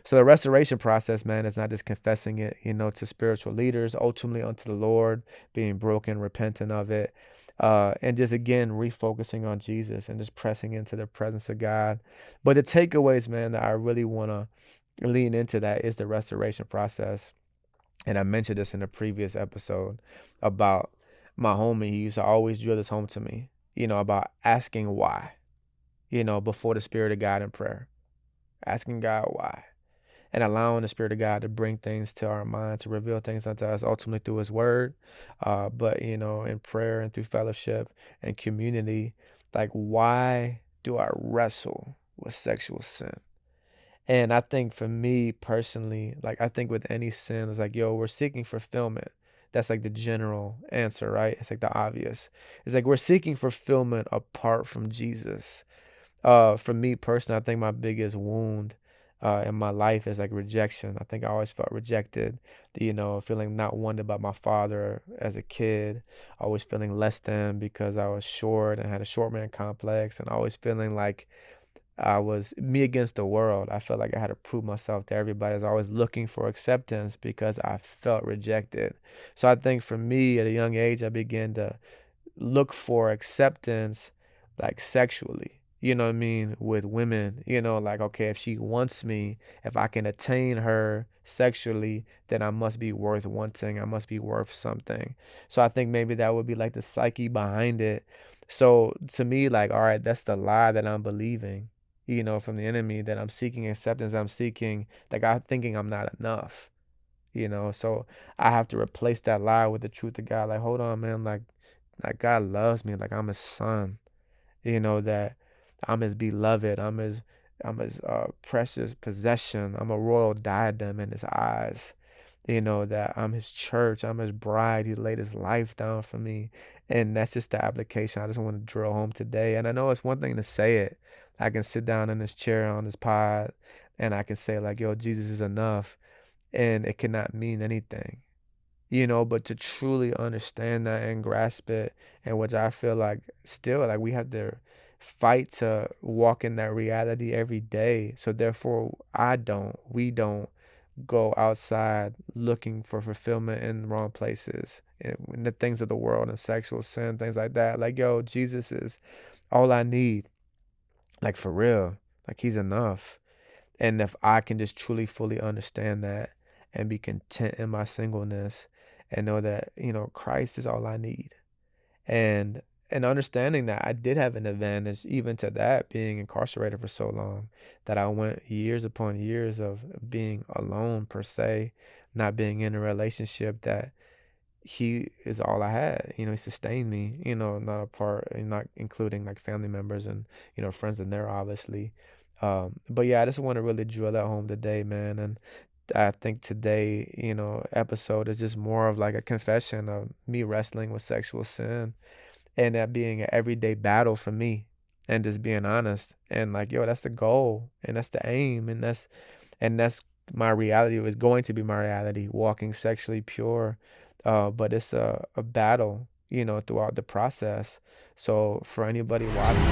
So the restoration process, man, is not just confessing it, to spiritual leaders, ultimately unto the Lord, being broken, repentant of it, and just again refocusing on Jesus and just pressing into the presence of God. But the takeaways, man, that I really want to lean into that is the restoration process. And I mentioned this in a previous episode about my homie. He used to always drill this home to me, about asking why, before the Spirit of God in prayer, asking God why, and allowing the Spirit of God to bring things to our mind, to reveal things unto us, ultimately through His Word, but in prayer and through fellowship and community. Like, why do I wrestle with sexual sin? And I think for me personally, like I think with any sin, it's like, yo, we're seeking fulfillment. That's like the general answer, right? It's like the obvious. It's like we're seeking fulfillment apart from Jesus. For me personally, I think my biggest wound in my life is like rejection. I think I always felt rejected, feeling not wanted by my father as a kid, always feeling less than because I was short and had a short man complex, and always feeling like I was me against the world. I felt like I had to prove myself to everybody. I was always looking for acceptance because I felt rejected. So I think for me at a young age, I began to look for acceptance like sexually. You know what I mean? With women, like, okay, if she wants me, if I can attain her sexually, then I must be worth wanting. I must be worth something. So I think maybe that would be like the psyche behind it. So to me, like, all right, that's the lie that I'm believing, from the enemy, that I'm seeking acceptance. I'm seeking, like, I'm thinking I'm not enough, so I have to replace that lie with the truth of God. Like, hold on, man, like God loves me, like I'm his son, that I'm his beloved, I'm his precious possession, I'm a royal diadem in his eyes, that I'm his church, I'm his bride. He laid his life down for me. And that's just the application I just want to drill home today. And I know it's one thing to say it. I can sit down in this chair on this pod and I can say, like, yo, Jesus is enough, and it cannot mean anything, but to truly understand that and grasp it, and which I feel like still, like, we have to fight to walk in that reality every day. So therefore, we don't go outside looking for fulfillment in the wrong places, in the things of the world and sexual sin, things like that. Like, yo, Jesus is all I need, like, for real. Like, he's enough. And if I can just truly fully understand that and be content in my singleness and know that, Christ is all I need. And understanding that I did have an advantage even to that, being incarcerated for so long, that I went years upon years of being alone per se, not being in a relationship, that he is all I had. He sustained me, not apart, and not including like family members and, friends in there, obviously. But yeah, I just want to really drill that home today, man. And I think today, episode is just more of like a confession of me wrestling with sexual sin, and that being an everyday battle for me, and just being honest, and like, yo, that's the goal and that's the aim, and that's my reality. It was going to be my reality, walking sexually pure. But it's a battle, throughout the process. So for anybody watching,